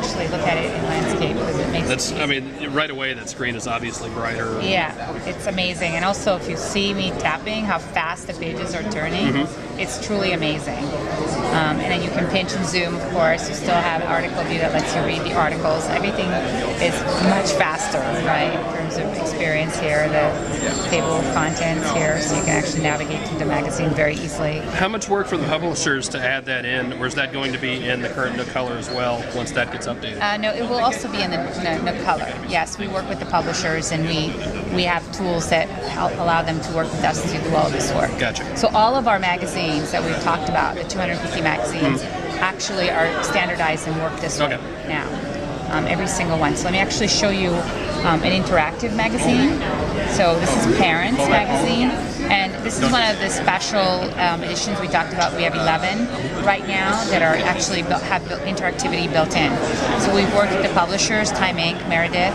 actually look at it in landscape because it makes That's, I mean, right away that screen is obviously brighter. Yeah, it's amazing. And also, if you see me tapping, how fast the pages are turning, it's truly amazing. And then you can pinch and zoom, of course. You still have article view that lets you read the articles. Everything is much faster, right, in terms of experience here. The table of contents here, so you can actually navigate to the magazine very easily. How much work for the publishers to add that in, or is that going to be in the current Nook Color as well once that gets updated? No, it will also be in the Nook Color. Yes, we work with the publishers, and we have tools that help allow them to work with us to do all of this work. Gotcha. So all of our magazines that we've talked about, the 250 magazines, actually are standardized and work this way now. Every single one. So let me actually show you an interactive magazine. So this is Parents magazine, and this is one of the special editions we talked about. We have 11 right now that are actually have interactivity built in. So we've worked with the publishers, Time Inc., Meredith,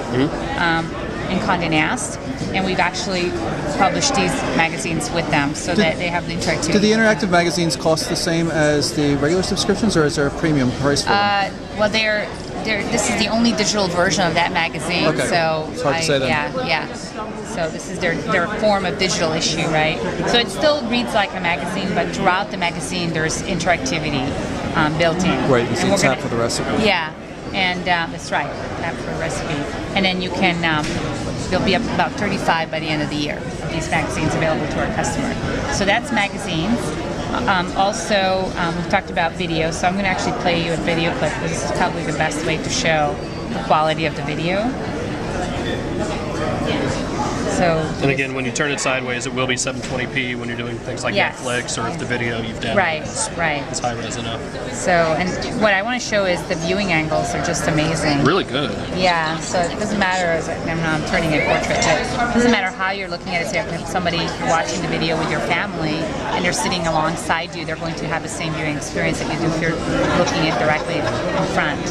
and Condé Nast, and we've actually published these magazines with them so that they have the interactivity. Do the interactive magazines cost the same as the regular subscriptions, or is there a premium price for them? Well, this is the only digital version of that magazine. Okay. So it's hard to say then. Yeah. So this is their form of digital issue, right? So it still reads like a magazine, but throughout the magazine there's interactivity built in. Right, you can tap for the recipe. Yeah, and that's right, tap for a recipe. And then you can, there'll be about 35 by the end of the year of these magazines available to our customer. So that's magazines. Also, we've talked about video, so I'm going to actually play you a video clip because this is probably the best way to show the quality of the video. So, and again, when you turn it sideways, it will be 720p when you're doing things like Netflix, or if the video you've downloaded is high res enough. So, and what I want to show is the viewing angles are just amazing. Really good. Yeah, so it doesn't matter, I'm turning a portrait, but it doesn't matter how you're looking at it. So if somebody, if you're watching the video with your family and they're sitting alongside you, they're going to have the same viewing experience that you do if you're looking at directly in front.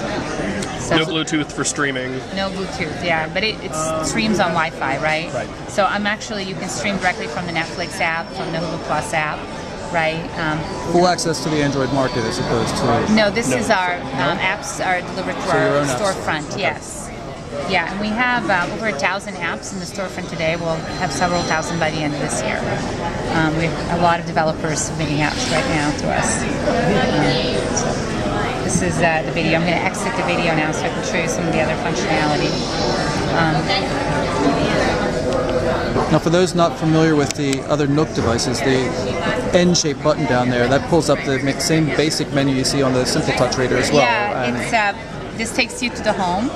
So, no Bluetooth for streaming. No Bluetooth, yeah, but it streams on Wi-Fi, right? Right. So you can stream directly from the Netflix app, from the Hulu Plus app, right? Full access to the Android market as opposed to... No, this is our apps are delivered through our storefront, okay. Yes. Yeah, and we have over 1,000 apps in the storefront today. We'll have several thousand by the end of this year. We have a lot of developers submitting apps right now to us. This is the video. I'm going to exit the video now so I can show you some of the other functionality. Now, for those not familiar with the other Nook devices, the N-shaped button down there, that pulls up the same basic menu you see on the Simple Touch Reader as well. Yeah, this takes you to the home,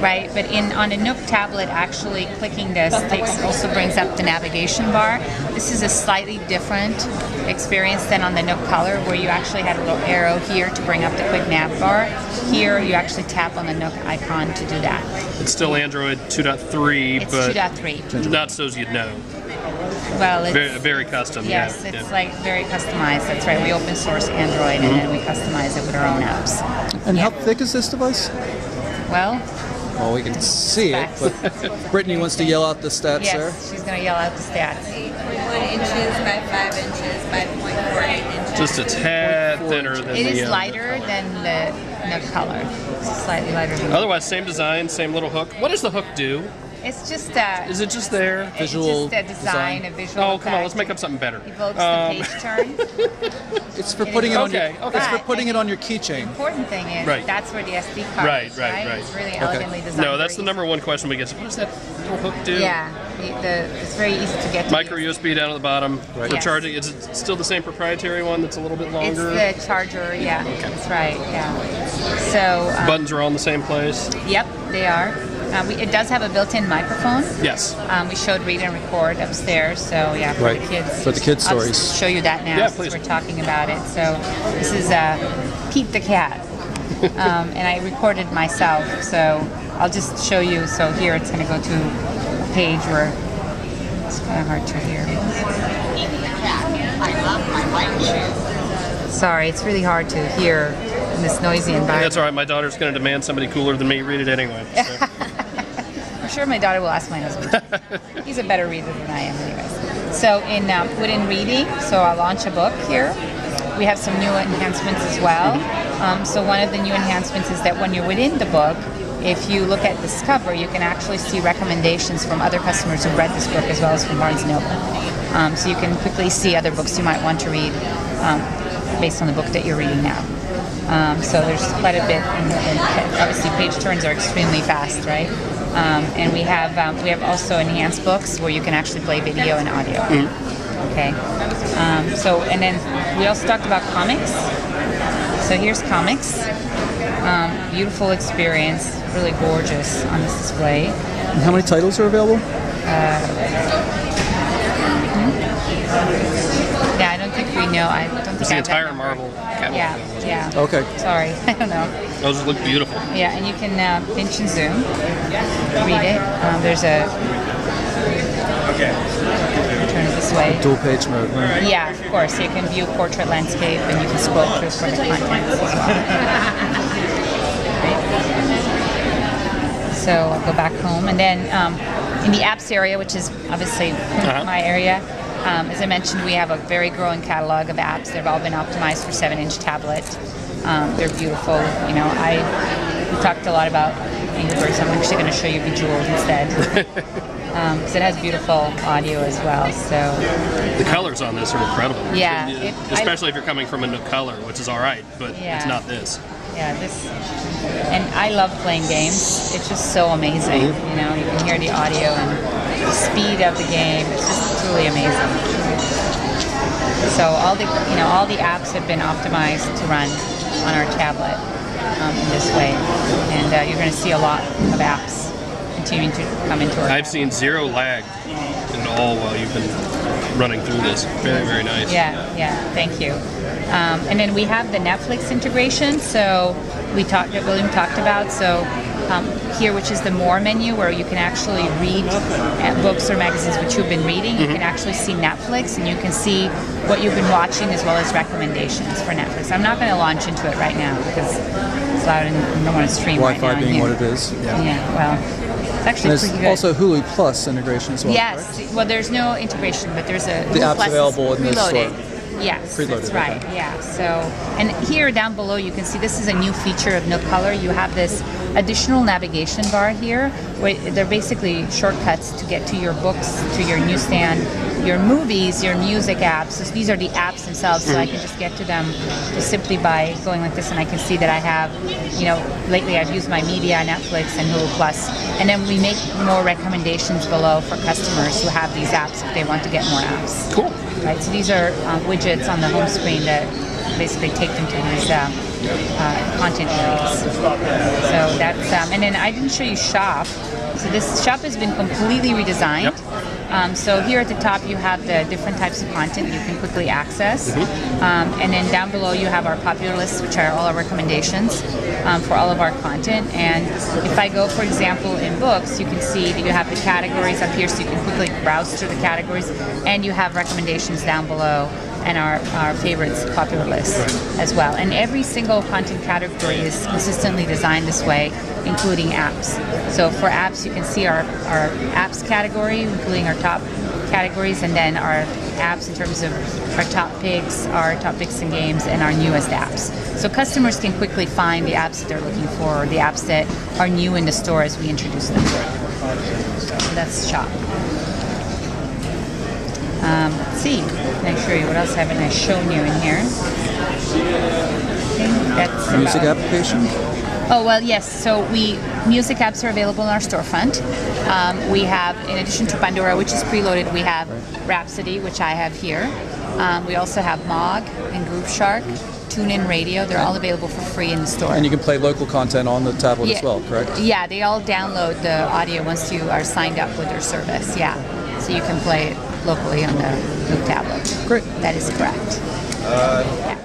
right? But on a Nook tablet, actually clicking this also brings up the navigation bar. This is a slightly different experience than on the Nook Color, where you actually had a little arrow here to bring up the quick nav bar. Here, you actually tap on the Nook icon to do that. It's still Android 2.3, it's but 2.3. Not so as you'd know. Well, it's very custom. Yes, it's like very customized. That's right. We open source Android and then we customize it with our own apps. And how thick is this device? Well, we can see it, but Brittany wants to yell out the stats there. Yes, she's going to yell out the stats. 8.1 inches by 5 inches by 0.48 inches. Just a tad thinner than It is lighter than the Nook Color. It's slightly lighter than Otherwise, same design, same little hook. What does the hook do? It's just Is it just there? Visual it's just a design, a visual Oh, effect. come on, let's make up something better. Evokes the page turn. It's for putting it on your. Okay. It's for putting it on your keychain. The important thing is that's where the SD card is, right? It's really elegantly designed. No, that's the number one question we get. What does that little hook do? Yeah, it's very easy to get to. Micro USB down at the bottom for charging. Is it still the same proprietary one that's a little bit longer? It's the charger, yeah. Okay. That's right, yeah. So buttons are all in the same place? Yep, they are. It does have a built-in microphone. Yes. We showed read and record upstairs, so yeah, for the kids. For the kids' I'll stories. just show you that now since we're talking about it. So this is Pete the cat, and I recorded myself. So I'll just show you. So here it's going to go to a page where it's kind of hard to hear. I love my white shoes. Sorry, it's really hard to hear in this noisy environment. That's all right. My daughter's going to demand somebody cooler than me read it anyway. So. I'm sure my daughter will ask my husband. He's a better reader than I am anyways. So within reading, so I'll launch a book here. we have some new enhancements as well. So one of the new enhancements is that when you're within the book, if you look at this cover, you can actually see recommendations from other customers who've read this book as well as from Barnes & Noble. So you can quickly see other books you might want to read based on the book that you're reading now. So there's quite a bit, and obviously page turns are extremely fast, right? And we have also enhanced books where you can actually play video and audio. Okay. So and then we also talked about comics. So here's comics. Beautiful experience, really gorgeous on this display. And how many titles are available? Yeah, I don't think we know. I don't think It's the entire Marvel catalog. Yeah. Okay. Sorry, I don't know. Those look beautiful. Yeah, and you can pinch and zoom, read it. There's a. Turn it this way. Dual page mode, right? Yeah, of course. You can view portrait landscape, and you can scroll through for the contents as well. So I'll go back home, and then in the apps area, which is obviously my area. As I mentioned, we have a very growing catalog of apps. They've all been optimized for 7-inch tablet. They're beautiful. You know, we talked a lot about Angry Birds. I'm actually going to show you Bejeweled instead, because it has beautiful audio as well. So the colors on this are incredible. Yeah, especially if you're coming from a Nook color, which is all right, but it's not this. Yeah, and I love playing games. It's just so amazing. You know, you can hear the audio and the speed of the game. It's just truly amazing. So all the apps have been optimized to run on our tablet in this way, and you're going to see a lot of apps continuing to come into our. I've seen zero lag at all while you've been running through this. Very, very nice. Yeah. Thank you. And then we have the Netflix integration. So William talked about. So here, which is the More menu, where you can actually read books or magazines which you've been reading. You can actually see Netflix, and you can see what you've been watching as well as recommendations for Netflix. I'm not going to launch into it right now because it's loud and I don't want to stream Wi-Fi right now. being what it is. Yeah. Well, it's actually There's pretty good. also Hulu Plus integration as well. Yes. Correct? Well, there's no integration, but there's a The Hulu app's Plus available in the preloaded. store. Yes, Preloaded, that's right. okay. Yeah. So, and here down below, you can see this is a new feature of Nook Color. You have this additional navigation bar here, where they're basically shortcuts to get to your books, to your newsstand, your movies, your music apps. So these are the apps themselves, so I can just get to them just simply by going like this, and I can see that I have, lately I've used my media, Netflix, and Hulu Plus, and then we make more recommendations below for customers who have these apps if they want to get more apps. Cool. Right, so these are widgets on the home screen that basically take them to these content areas. So that's, and then I didn't show you Shop. So this Shop has been completely redesigned. So here at the top you have the different types of content you can quickly access. And then down below you have our popular lists, which are all our recommendations for all of our content. And if I go, for example, in books, you can see that you have the categories up here, so you can quickly browse through the categories, and you have recommendations down below and our favorites popular list as well. And every single content category is consistently designed this way, including apps. So for apps, you can see our apps category, including our top categories, and then our apps in terms of our top picks in games, and our newest apps. So customers can quickly find the apps that they're looking for, or the apps that are new in the store as we introduce them. So that's Shop. Let's see. Can I show you what else haven't I shown you in here? I think that's Music about application? Oh, well, yes. So music apps are available in our storefront. We have, in addition to Pandora, which is preloaded, we have Rhapsody, which I have here. We also have Mog and Grooveshark, TuneIn Radio. They're all available for free in the store. And you can play local content on the tablet as well, correct? Yeah, they all download the audio once you are signed up with their service. Yeah, so you can play it locally on the Nook tablet. Great. That is correct. Yeah.